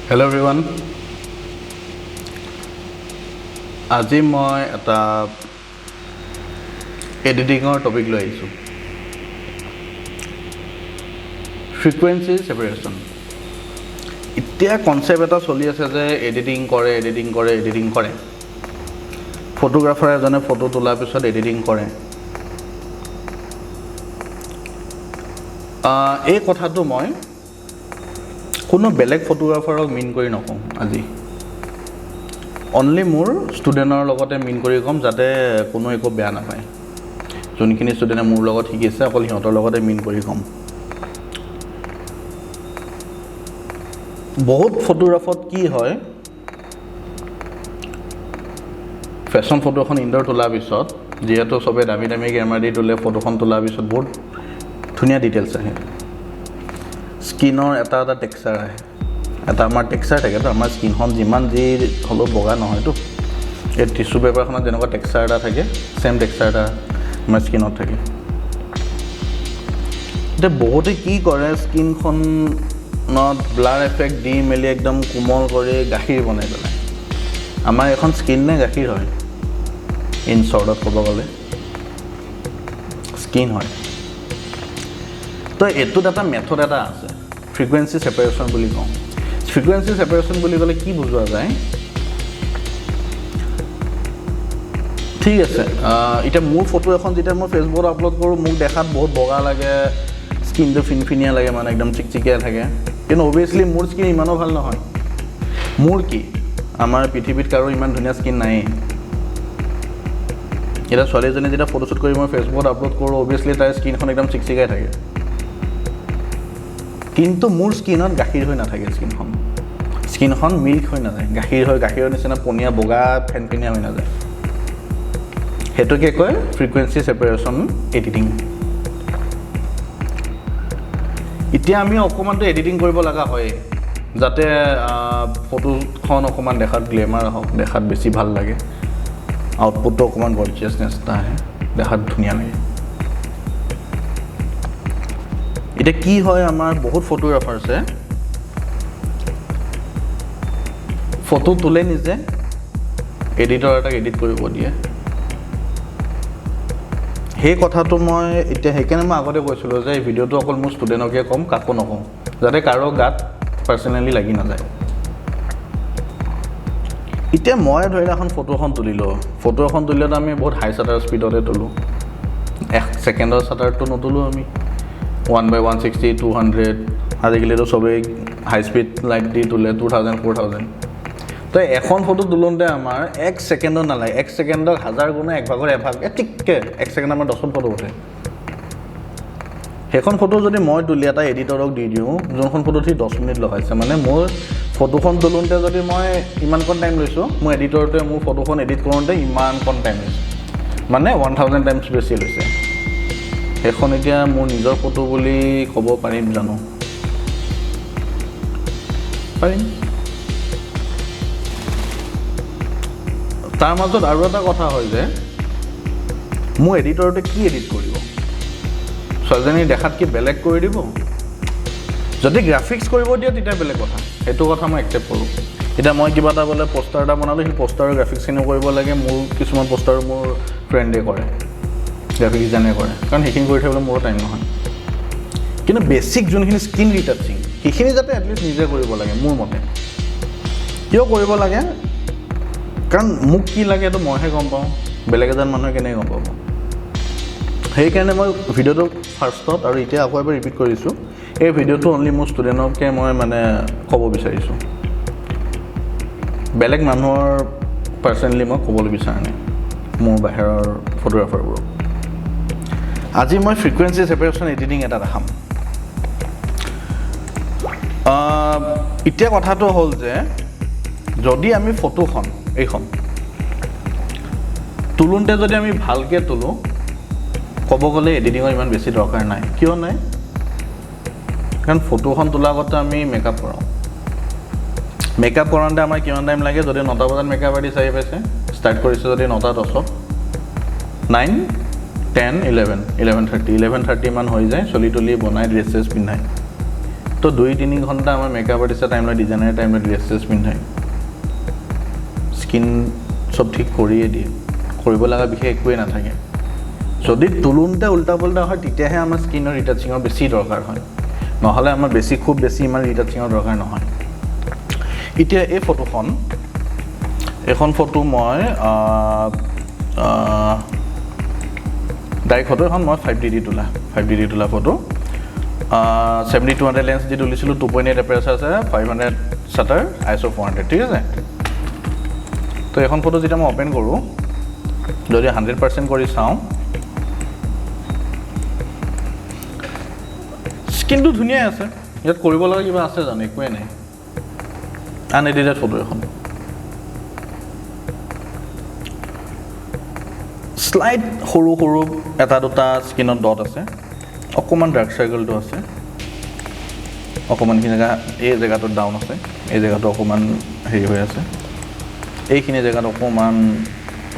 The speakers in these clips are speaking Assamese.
Hello everyone. আজি মই এটা এডিটিংৰ টপিক লৈ আহিছোঁ। ফ্ৰিকুৱেঞ্চি সেপাৰেশ্যন। এতিয়া কনসেপ্ট এটা চলি আছে যে এডিটিং কৰে। ফটোগ্ৰাফাৰ এজনে ফটো তোলাৰ পিছত এডিটিং কৰে। এই কথাটো মই কোনো বেলেগ ফটোগ্ৰাফাৰক মিন কৰি নকওঁ আজি। অনলি মোৰ ষ্টুডেণ্টৰ লগতে মিন কৰি ক'ম যাতে কোনো একো বেয়া নাপায়। যোনখিনি ষ্টুডেণ্টে মোৰ লগত শিকিছে অকল সিহঁতৰ লগতে মিন কৰি ক'ম। বহুত ফটোগ্ৰাফত কি হয়, ফেশ্বন ফটো এখন ইনডোৰ তোলাৰ পিছত যিহেতু চবে দামী কেমেৰা দি তোলে, ফটোখন তোলাৰ পিছত বহুত ধুনীয়া ডিটেইলছ আহে। স্কিনৰ এটা টেক্সচাৰ আহে, এটা আমাৰ টেক্সচাৰ থাকে। তো আমাৰ স্কিনখন যিমান যি হ'লেও বগা নহয়তো, এই টিচু পেপাৰখনত যেনেকুৱা টেক্সচাৰ এটা থাকে চেম টেক্সচাৰ এটা আমাৰ স্কিনত থাকে। এতিয়া বহুতে কি কৰে, স্কিনখনত ব্লাৰ এফেক্ট দি মেলি একদম কোমল কৰি গাখীৰ বনাই পেলায়। আমাৰ এখন স্কিন নে গাখীৰ হয়? ইন শ্বৰ্টত ক'ব গ'লে স্কিন হয়। তো এইটোত এটা মেথড এটা আছে, ফ্ৰিকুৱেঞ্চি সেপাৰেশ্যন বুলি কওঁ। ফ্ৰিকুৱেঞ্চি সেপাৰেশ্যন বুলি ক'লে কি বুজোৱা যায়? ঠিক আছে, এতিয়া মোৰ ফটো এখন যেতিয়া মই ফেচবুকত আপলোড কৰোঁ, মোক দেখাত বহুত বগা লাগে, স্কিনটো ফিনফিনীয়া লাগে, মানে একদম চিকচিকীয়া থাকে। কিন্তু অভিয়াছলি মোৰ স্কিন ইমানো ভাল নহয়। মোৰ কি, আমাৰ পৃথিৱীত কাৰো ইমান ধুনীয়া স্কিন নায়েই। এতিয়া ছোৱালীজনী যেতিয়া ফটোশ্বুট কৰি মই ফেচবুকত আপলোড কৰোঁ, অভিয়াছলি তাইৰ স্কিনখন একদম চিকচিকাই থাকে। কিন্তু মোৰ স্কিনত গাখীৰ হৈ নাথাকে। স্কিনখন মিল্ক হৈ নাযায়, গাখীৰ হয়, গাখীৰৰ নিচিনা পনীয়া বগা ফেনফেনীয়া হৈ নাযায়। সেইটোকে কয় ফ্ৰিকুৱেঞ্চি সেপাৰেশ্যন এডিটিং। এতিয়া আমি অকণমানটো এডিটিং কৰিব লগা হয় যাতে ফটোখন অকণমান দেখাত গ্লেমাৰ হওক, দেখাত বেছি ভাল লাগে, আউটপুটটো অকণমান গৰ্জিয়াছনেছ এটা আহে, দেখাত ধুনীয়া লাগে। এতিয়া কি হয়, আমাৰ বহুত ফটোগ্ৰাফাৰ্ছে ফটো তোলে নিজে, এডিটৰ এটাক এডিট কৰিব দিয়ে। সেই কথাটো মই এতিয়া সেইকাৰণে মই আগতে কৈছিলোঁ যে এই ভিডিঅ'টো অকল মোৰ ষ্টুডেণ্টকে ক'ম, কাকো নকওঁ, যাতে কাৰো গাত পাৰ্চনেলি লাগি নাযায়। এতিয়া মই ধৰি এখন ফটোখন তুলিলোঁ, ফটো এখন তুলিলেতো আমি বহুত হাই শ্বাটাৰ স্পীডতে তোলোঁ। 1 ছেকেণ্ডৰ শ্বাটাৰটো নোতোলোঁ আমি, 1/160, 200, আজিকালিতো চবেই হাই স্পীড লাইট দি তোলে 2000, 4000। তো এখন ফটো তোলোঁতে আমাৰ 1 ছেকেণ্ডত নালাগে, 1 ছেকেণ্ডক 1000 গুণে 1 ভাগৰ এভাগ, ঠিককৈ 1 ছেকেণ্ড আমাৰ 10খন ফটো উঠে। সেইখন ফটো যদি মই তুলি এটা এডিটৰক দি দিওঁ, যোনখন ফটো সি 10 মিনিট লগাইছে, মানে মোৰ ফটোখন তোলোঁতে যদি মই ইমানকণ টাইম লৈছোঁ, মোৰ এডিটৰটোৱে মোৰ ফটোখন এডিট কৰোঁতে ইমানকণ টাইম লৈছে, মানে 1000 টাইমছ বেছি লৈছে। সেইখন এতিয়া মোৰ নিজৰ ফটো বুলি ক'ব পাৰিম জানো? পাৰিম। তাৰ মাজত আৰু এটা কথা হয় যে মোৰ এডিটৰটোৱে কি এডিট কৰিব? ছোৱালীজনী দেখাত কি বেলেগ কৰি দিব? যদি গ্ৰাফিক্স কৰিব দিয়ে তেতিয়া বেলেগ কথা, সেইটো কথা মই একচেপ্ট কৰোঁ। এতিয়া মই কিবা এটা বোলে পষ্টাৰ এটা বনালোঁ, সেই পষ্টাৰৰ গ্ৰাফিক্সখিনিও কৰিব লাগে। মোৰ কিছুমান পষ্টাৰ মোৰ ফ্ৰেণ্ডে কৰে, গ্ৰাফিক ডিজাইনে কৰে, কাৰণ সেইখিনি কৰি থাকিবলৈ মোৰো টাইম নহয়। কিন্তু বেছিক যোনখিনি স্কিন ৰিটাচিং, সেইখিনি যাতে এটলিষ্ট নিজে কৰিব লাগে মোৰ মতে। কিয় কৰিব লাগে? কাৰণ মোক কি লাগে এইটো মইহে গম পাওঁ, বেলেগ এজন মানুহে কেনেকৈ গম পাব। সেইকাৰণে মই ভিডিঅ'টো ফাৰ্ষ্টত আৰু এতিয়া আকৌ এবাৰ ৰিপিট কৰিছোঁ, এই ভিডিঅ'টো অনলি মোৰ ষ্টুডেণ্টকে মই মানে ক'ব বিচাৰিছোঁ। বেলেগ মানুহৰ পাৰ্চনেলি মই ক'বলৈ বিচৰা নাই, মোৰ বাহিৰৰ ফটোগ্ৰাফাৰবোৰক। আজি মই ফ্ৰিকুৱেঞ্চি সেপাৰেশ্যন এডিটিং এটা দেখাম। এতিয়া কথাটো হ'ল যে যদি আমি ফটোখন এইখন তোলোঁতে যদি আমি ভালকৈ তোলোঁ, ক'ব গ'লে এডিটিঙৰ ইমান বেছি দৰকাৰ নাই। কিয় নাই? কাৰণ ফটোখন তোলাৰ আগতে আমি মেকআপ কৰাওঁ। মেকআপ কৰাওঁতে আমাৰ কিমান টাইম লাগে? যদি 9টা বজাত মেকআপ আৰ্টিষ্ট আহি পাইছে, ষ্টাৰ্ট কৰিছে যদি 9টা 10ত, 9, 10, 11, 11:30 মান হৈ যায়, চলি তলি বনাই ড্ৰেছ চেছ পিন্ধাই। তো 2-3 ঘণ্টা আমাৰ মেকআপ আৰ্টিষ্টৰ টাইম লয় ডিজাইনাৰ টাইম লয় ড্ৰেছ পিন্ধাই স্কিন সব ঠিক কৰিয়ে দিয়ে কৰিব লগা বিশেষ একোৱে নাথাকে যদি তুলুনতে উল্টা পুল্টা হয় তেতিয়াহে আমাৰ স্কিনৰ ৰিটাচিঙৰ বেছি দৰকাৰ হয় নহ'লে আমাৰ খুব বেছি ইমান ৰিটাচিঙৰ দৰকাৰ নহয় এতিয়া এই ফটোখন এখন ফটো মই ডাইৰেক্ট ফটো এখন মই 5D তোলা ফটো 7200 লেন্স দি তুলিছিলোঁ 2.8 এপাৰেচাৰ আছে 500 শাটাৰ ISO 400 ঠিক আছে তো এখন ফটো যেতিয়া মই ওপেন কৰোঁ যদি 100% কৰি চাওঁ স্কিনটো ধুনীয়া আছে ইয়াত কৰিব লগা কিবা আছে জানো একোৱে নাই আনএডিটেড ফটো এখন স্লাইড সৰু এটা দুটা স্কিনত ডট আছে অকণমান ডাৰ্ক চাৰ্কেলটো আছে অকণমানখিনি জেগা এই জেগাটোত ডাউন আছে এই জেগাটো অকণমান হেৰি হৈ আছে এইখিনি জেগাত অকণমান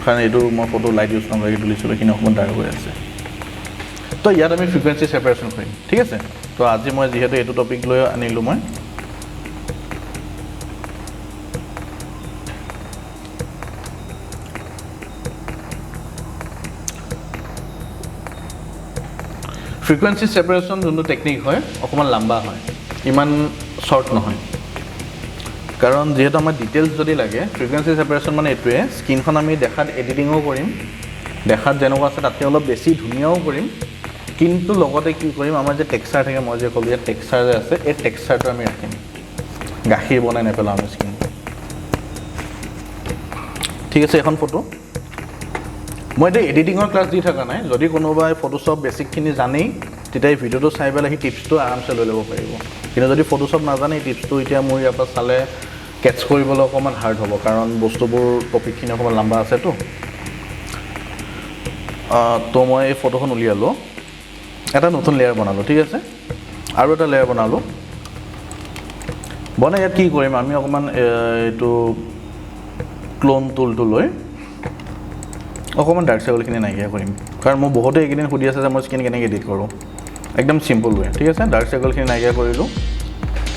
কাৰণ এইটো মই ফটো লাইট ইউজ নকৰাকৈ তুলিছিলোঁ এইখিনি অকণমান ডাৰ্ক হৈ আছে তো ইয়াত আমি ফ্ৰিকুৱেঞ্চি ছেপাৰেশ্যন কৰিম ঠিক আছে তো আজি মই যিহেতু এইটো টপিক লৈ আনিলোঁ মই ফ্ৰিকুৱেঞ্চি ছেপাৰেশ্যন যোনটো টেকনিক হয় অকণমান লম্বা হয় ইমান শ্বৰ্ট নহয় কাৰণ যেহেতু আমাৰ ডিটেইলছ যদি লাগে ফ্ৰিকুৱেঞ্চি ছেপাৰেশ্যন মানে এইটোৱে স্কিনখন আমি দেখাত এডিটিঙো কৰিম দেখাত যেনেকুৱা আছে তাতকৈ অলপ বেছি ধুনীয়াও কৰিম কিন্তু লগতে কি কৰিম আমাৰ যে টেক্সচাৰ থাকে মই যে ক'লোঁ ইয়াত টেক্সচাৰ যে আছে এই টেক্সচাৰটো আমি ৰাখিম গাখীৰ বনাই নেপেলাওঁ আমি স্কিন ঠিক আছে এখন ফটো মই এতিয়া এডিটিঙৰ ক্লাছ দি থকা নাই যদি কোনোবাই ফটোশ্বপ বেছিকখিনি জানেই তেতিয়া এই ভিডিঅ'টো চাই পেলাই সেই টিপছটো আৰামছে লৈ ল'ব পাৰিব কিন্তু যদি ফটোশ্বপ নাজানে এই টিপছটো এতিয়া মোৰ ইয়াৰ পৰা চালে কেটছ কৰিবলৈ অকণমান হাৰ্ড হ'ব কাৰণ বস্তুবোৰ টপিকখিনি অকণমান লম্বা আছেতো তো মই এই ফটোখন উলিয়ালোঁ এটা নতুন লেয়াৰ বনালোঁ ঠিক আছে আৰু এটা লেয়াৰ বনালোঁ বনাই ইয়াত কি কৰিম আমি অকণমান এইটো ক্লোন টুলটো লৈ অকণমান ডাৰ্ক চাৰ্কেলখিনি নাইকিয়া কৰিম কাৰণ মই বহুতে এইকেইদিন সুধি আছে যে মই স্কিন কেনেকৈ এডিট কৰোঁ একদম চিম্পল ৱে ঠিক আছে ডাৰ্ক চাৰ্কেলখিনি নাইকিয়া কৰিলোঁ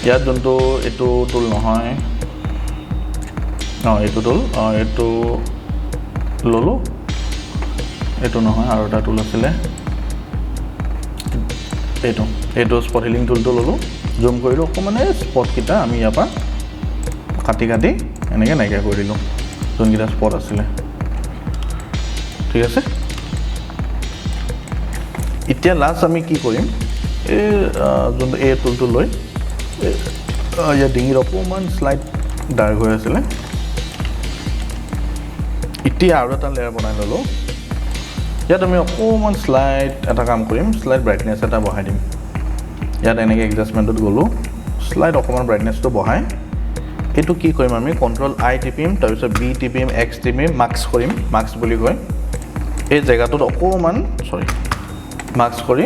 ইয়াত যোনটো এইটো টুল নহয় এইটো টুল এইটো ল'লোঁ এইটো নহয় আৰু এটা টুল আছিলে এইটো স্পট হিলিং টুলটো ল'লোঁ জুম কৰিলোঁ অকণমান এই স্পটকেইটা আমি ইয়াৰ পৰা কাটি এনেকৈ নাইকিয়া কৰি দিলোঁ যোনকেইটা স্পট আছিলে ঠিক আছে এতিয়া লাষ্ট আমি কি কৰিম এই যোনটো এই টুলটো লৈ ইয়াৰ ডিঙিত অকণমান শ্লাইড ডাৰ্ক হৈ আছিলে এতিয়া আৰু এটা লেয়াৰ বনাই ল'লোঁ ইয়াত আমি অকণমান শ্লাইড এটা কাম কৰিম শ্লাইড ব্ৰাইটনেছ এটা বঢ়াই দিম ইয়াত এনেকৈ এডজাষ্টমেণ্টত গ'লোঁ শ্লাইড অকণমান ব্ৰাইটনেছটো বঢ়াই এইটো কি কৰিম আমি Ctrl+I টিপিম তাৰপিছত B টিপিম X টিপিম মাস্ক কৰিম মাস্ক বুলি কয় এই জেগাটোত অকণমান মাস্ক কৰি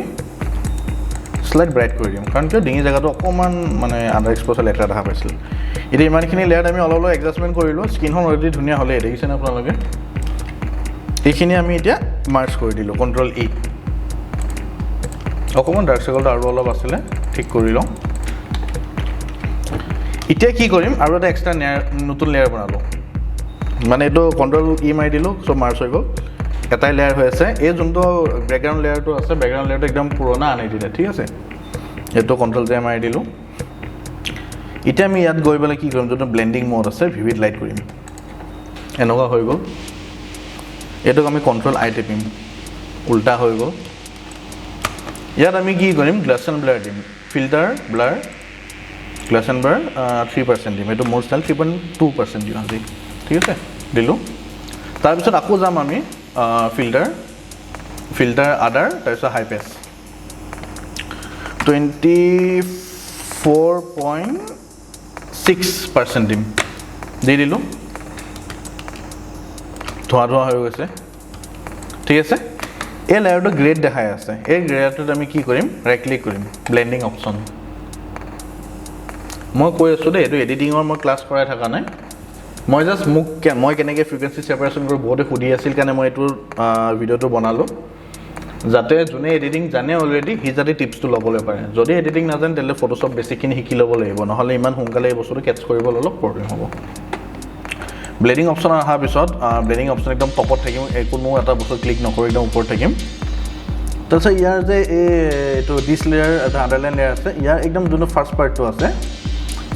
শ্লাইড ব্ৰাইট কৰি দিম কাৰণ কিয় ডিঙি জেগাটো অকণমান মানে আণ্ডাৰ এক্সপ'জাৰ লেতেৰা দেখা পাইছিল এতিয়া ইমানখিনি লেয়াৰত আমি অলপ এডজাষ্টমেণ্ট কৰিলোঁ স্কিনখন অলৰেডি ধুনীয়া হ'লে দেখিছেনে আপোনালোকে এইখিনি আমি এতিয়া মাৰ্চ কৰি দিলোঁ Ctrl+E অকণমান ডাৰ্ক চাৰ্কেলটো আৰু অলপ আছিলে ঠিক কৰি লওঁ এতিয়া কি কৰিম আৰু এটা এক্সট্ৰা নতুন লেয়াৰ বনালোঁ মানে এইটো Ctrl+E মাৰি দিলোঁ চব মাৰ্চ হৈ গ'ল এটাই লেয়াৰ হৈ আছে এই যোনটো বেকগ্ৰাউণ্ড লেয়াৰটো আছে বেকগ্ৰাউণ্ড লেয়াৰটো একদম পুৰণা আনএডিটেড ঠিক আছে এইটো Ctrl+J মাৰি দিলোঁ এতিয়া আমি ইয়াত গৈ পেলাই কি কৰিম যোনটো ব্লেণ্ডিং মোড আছে ভিভিড লাইট কৰিম এনেকুৱা হৈ গ'ল এইটোক আমি Ctrl+I টিপিম উল্টা হৈ গ'ল ইয়াত আমি কি কৰিম গ্লাছ এণ্ড ব্লাৰ দিম filter blur glass and blur 3% দিম এইটো মোৰ ষ্টাইল 3.2% দিম আজি ঠিক আছে দিলোঁ তাৰপিছত আকৌ যাম আমি ফিল্টাৰ আদাৰ তাৰপিছত হাই পেছ 24.6% দিম দি দিলোঁ ধোঁৱা হৈ গৈছে ঠিক আছে এই লেয়াৰটো গ্ৰেড দেখাই আছে এই গ্ৰেডটোত আমি কি কৰিম ৰাইট ক্লিক কৰিম ব্লেণ্ডিং অপশ্যন মই কৈ আছোঁ দেই এইটো এডিটিঙৰ মই ক্লাছ কৰাই থকা নাই মই জাষ্ট মই কেনেকৈ ফ্ৰিকুৱেঞ্চি ছেপাৰেশ্যন কৰোঁ বহুতে সুধি আছিল কাৰণে মই এইটো ভিডিঅ'টো বনালোঁ যাতে যোনে এডিটিং জানে অলৰেডি সি যাতে টিপছটো ল'বলৈ পাৰে যদি এডিটিং নাজানে তেলে ফটোশ্বপ বেছিখিনি শিকি ল'ব লাগিব নহ'লে ইমান সোনকালে এই বস্তুটো কেটচ কৰিব অলপ প্ৰব্লেম হ'ব ব্লেডিং অপশ্যন অহাৰ পিছত ব্লেডিং অপশ্যন একদম টপত থাকিম কোনো এটা বস্তু ক্লিক নকৰি একদম ওপৰত থাকিম তাৰপিছত ইয়াৰ যে এইটো ডিছ লেয়াৰ এটা আণ্ডাৰলাইন লেয়াৰ আছে ইয়াৰ একদম যোনটো ফাৰ্ষ্ট পাৰ্টটো আছে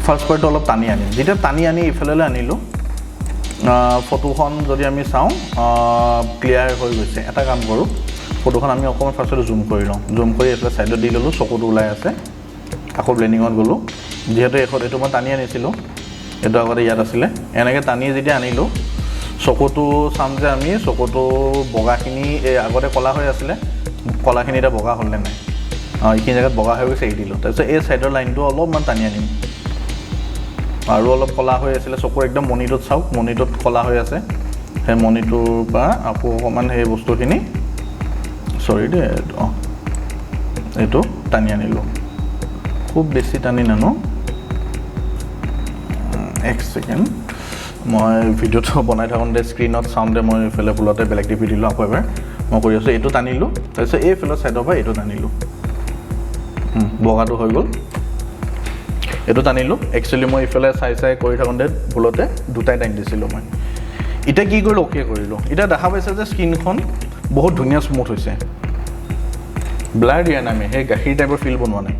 ফাৰ্ষ্ট পাৰ্টটো অলপ টানি আনিম যেতিয়া টানি আনি ইফালে আনিলোঁ ফটোখন যদি আমি চাওঁ ক্লিয়াৰ হৈ গৈছে এটা কাম কৰোঁ ফটোখন আমি অকণমান ফাৰ্ষ্টতে জুম কৰি লওঁ জুম কৰি এইফালে ছাইডত দি ল'লোঁ চকুটো ওলাই আছে আকৌ ব্লেণ্ডিঙত গ'লোঁ যিহেতু এইটো মই টানি আনিছিলোঁ এইটো আগতে ইয়াত আছিলে এনেকৈ টানি যেতিয়া আনিলোঁ চকুটো চাম যে আমি চকুটো বগাখিনি আগতে ক'লা হৈ আছিলে কলাখিনি এতিয়া বগা হ'লনে নাই এইখিনি জেগাত বগা হৈ গৈছে এৰি দিলোঁ তাৰপিছত এই ছাইডৰ লাইনটো অলপমান টানি আনিম আৰু অলপ ক'লা হৈ আছিলে চকুৰ একদম মণিটোত চাওক মণিটোত ক'লা হৈ আছে সেই মণিটোৰ পৰা আকৌ অকণমান সেই বস্তুখিনি চৰি দেই এইটো টানি আনিলোঁ খুব বেছি টানি নানো এক ছেকেণ্ড মই ভিডিঅ'টো বনাই থাকোঁতে স্ক্ৰীণত চাওঁতে মই এইফালে ভুলতে বেলেগ টিপি দিলোঁ আকৌ এবাৰ মই কৰি আছোঁ এইটো টানিলোঁ তাৰপিছত এইফালৰ ছাইডৰ পৰা এইটো টানিলোঁ বগাটো হৈ গ'ল এইটো টানিলোঁ একচুৱেলি মই ইফালে চাই কৰি থাকোঁতে ভুলতে দুটাই টানি দিছিলোঁ মই এতিয়া কি কৰিলোঁ অ'কে কৰিলোঁ এতিয়া দেখা পাইছে যে স্কিনখন বহুত ধুনীয়া স্মুথ হৈছে ব্লাৰ দিয়া নাই আমি সেই গাখীৰ টাইপৰ ফিল বনোৱা নাই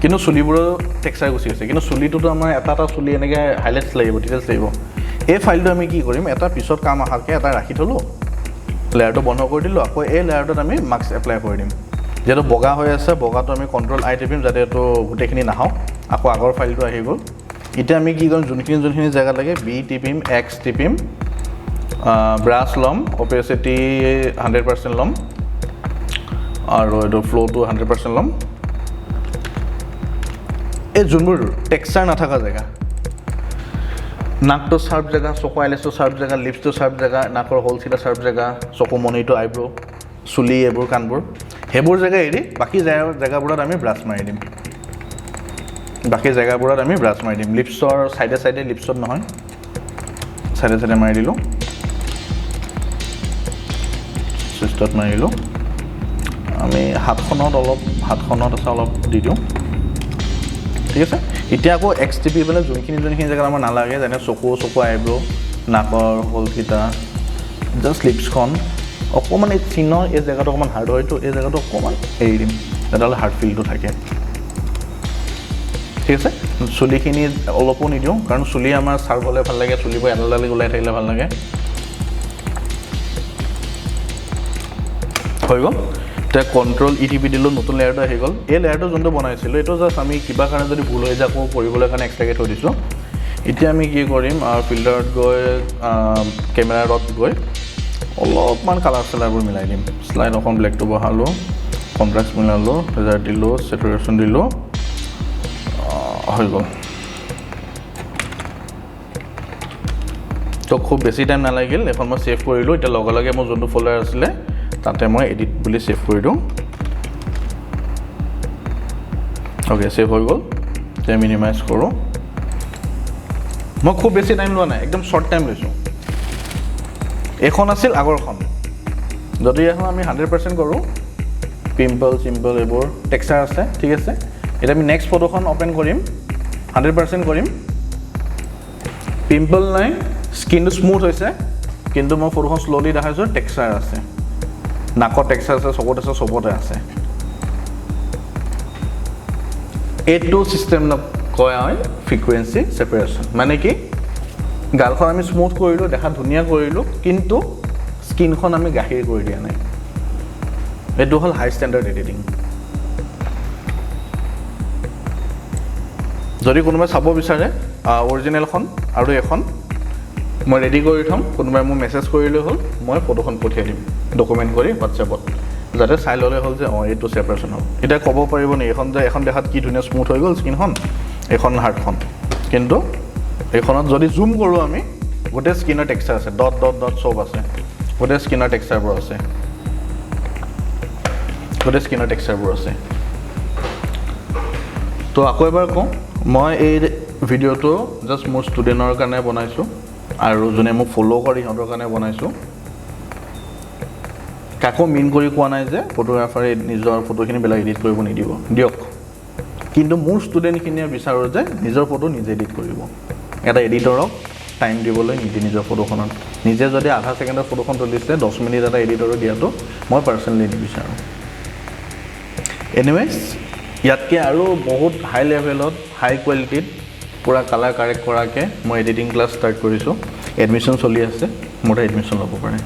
কিন্তু চুলিবোৰৰ টেক্সচাৰ গুচি গৈছে কিন্তু চুলিটোতো আমাৰ এটা চুলি এনেকৈ হাইলাইটছ লাগিব ডিটেইলছ লাগিব এই ফাইলটো আমি কি কৰিম এটা পিছত কাম অহাকৈ এটা ৰাখি থ'লোঁ লেয়াৰটো বন্ধ কৰি দিলোঁ আকৌ এই লেয়াৰটোত আমি মাস্ক এপ্লাই কৰি দিম যিহেতু বগা হৈ আছে বগাটো আমি কণ্ট্ৰল আই টিপিম যাতে এইটো গোটেইখিনি নাহক আকৌ আগৰ ফাইলটো আহি গ'ল এতিয়া আমি কি কৰিম যোনখিনি জেগা লাগে বি টিপিম এক্স টিপিম ব্ৰাছ ল'ম অপেচিটি 100% ল'ম আৰু এইটো ফ্ল'টো 100% ল'ম এই যোনবোৰ টেক্সচাৰ নাথাকা জেগা নাকটো চাৰ্প জেগা চকু আইলেছটো চাৰ্প জেগা লিপছটো চাৰ্প জেগা নাকৰ হ'লচিটা চাৰ্প জেগা চকু মণিটো আইব্ৰ' চুলি এইবোৰ কাণবোৰ সেইবোৰ জেগা এৰি বাকী জেগাবোৰত আমি ব্ৰাছ মাৰি দিম লিপছৰ চাইডে লিপছত নহয় চাইডে মাৰি দিলোঁ চেষ্টত মাৰিলোঁ আমি হাতখনত আছে অলপ দি দিওঁ ঠিক আছে এতিয়া আকৌ এক্স টিপি পেলাই যোনখিনি জেগাত আমাৰ নালাগে যেনে চকু আইব্ৰ' নাকৰ হ'লকেইটা জাষ্ট লিপছখন অকণমান এই চিনৰ এই জেগাটো অকণমান হাৰ্ড হয়তো এই জেগাটো অকণমান এৰি দিম যাতে হাৰ্ড ফিলটো থাকে ঠিক আছে চুলিখিনি অলপো নিদিওঁ কাৰণ চুলি আমাৰ চাৰ্ভ হ'লে ভাল লাগে চুলিবোৰ এডাল ওলাই থাকিলে ভাল লাগে হৈ গ'ল এতিয়া কণ্ট্ৰল ই টিপি দিলোঁ নতুন লেয়াৰটো আহি গ'ল এই লেয়াৰটো যোনটো বনাইছিলোঁ এইটো জাষ্ট আমি কিবা কাৰণে যদি ভুল হৈ যায় আকৌ কৰিবলৈ কাৰণে এক্সট্ৰাকৈ থৈ দিছোঁ এতিয়া আমি কি কৰিম ফিল্টাৰত গৈ কেমেৰাত গৈ অলপমান কালাৰ চালাৰবোৰ মিলাই দিম শ্লাইড অকণ ব্লেকটো বহালোঁ কণ্ট্ৰাষ্ট মিলালোঁ ৰেজাল্ট দিলোঁ চেটুৰেশ্যন দিলোঁ হৈ গ'ল তো খুব বেছি টাইম নালাগিল এখন মই ছেভ কৰিলোঁ এতিয়া লগে মোৰ যোনটো ফল্ডাৰ আছিলে তাতে মই এডিট বুলি ছেভ কৰি দিওঁ অ'কে ছেভ হৈ গ'ল এতিয়া মিনিমাইজ কৰোঁ মই খুব বেছি টাইম লোৱা নাই একদম শ্বৰ্ট টাইম লৈছোঁ এইখন আছিল আগৰখন যদি এখন আমি 100% কৰোঁ পিম্পল চিম্পল এইবোৰ টেক্সচাৰ আছে ঠিক আছে এতিয়া আমি নেক্সট ফটোখন অ'পেন কৰিম 100% কৰিম পিম্পল নাই স্কিনটো স্মুথ হৈছে কিন্তু মই ফটোখন শ্ল'লি দেখাইছোঁ টেক্সচাৰ আছে নাকত টেক্সচাৰ আছে চকুত আছে চবতে আছে এইটো চিষ্টেম কয় হয় ফ্ৰিকুৱেঞ্চি ছেপাৰেশ্যন মানে কি গালখন আমি স্মুথ কৰিলোঁ দেখাত ধুনীয়া কৰিলোঁ কিন্তু স্কিনখন আমি গাখীৰ কৰি দিয়া নাই এইটো হ'ল হাই ষ্টেণ্ডাৰ্ড এডিটিং যদি কোনোবাই চাব বিচাৰে অৰিজিনেলখন আৰু এখন মই ৰেডি কৰি থ'ম কোনোবাই মোক মেছেজ কৰিলে হ'ল মই ফটোখন পঠিয়াই দিম ডকুমেণ্ট কৰি হোৱাটছএপত যাতে চাই ল'লে হ'ল যে এইটো ছেপাৰেশ্যন হ'ল এতিয়া ক'ব পাৰিব নেকি এখন দেখাত কি ধুনীয়া স্মুথ হৈ গ'ল স্কিনখন এইখন হাৰ্ডখন কিন্তু এইখনত যদি জুম কৰোঁ আমি গোটেই স্কিনৰ টেক্সচাৰ আছে ডট চব আছে গোটেই স্কিনৰ টেক্সচাৰবোৰ আছে তো আকৌ এবাৰ কওঁ মই এই ভিডিঅ'টো জাষ্ট মোৰ ষ্টুডেণ্টৰ কাৰণে বনাইছোঁ আৰু যোনে মোক ফ'ল' কৰি সিহঁতৰ কাৰণে বনাইছোঁ কাকো মিন কৰি কোৱা নাই যে ফটোগ্ৰাফাৰে নিজৰ ফটোখিনি বেলেগ এডিট কৰিব নিদিব, দিয়ক। কিন্তু মোৰ ষ্টুডেণ্টখিনিয়ে বিচাৰোঁ যে নিজৰ ফটো নিজে এডিট কৰিব। এটা এডিটৰক টাইম দিবলৈ নিদি নিজৰ ফটোখনত নিজে যদি আধা ছেকেণ্ডৰ ফটোখন তুলিছে 10 মিনিট এটা এডিটৰো দিয়াটো মই পাৰ্চনেলি নিবিচাৰোঁ। এনিৱেজ, ইয়াতকৈ আৰু বহুত হাই লেভেলত হাই কোৱালিটিত পূৰা কালাৰ কাৰেক্ট কৰাকৈ মই এডিটিং ক্লাছ ষ্টাৰ্ট কৰিছোঁ। এডমিশ্যন চলি আছে, মোৰ তাত এডমিশ্যন ল'ব পাৰে।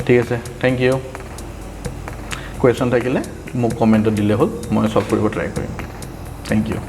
ঠিক আছে, থেংক ইউ। কুৱেশ্যন থাকিলে মোক কমেণ্টত দিলে হ'ল, মই চল্ভ কৰিব ট্ৰাই কৰিম। Thank U.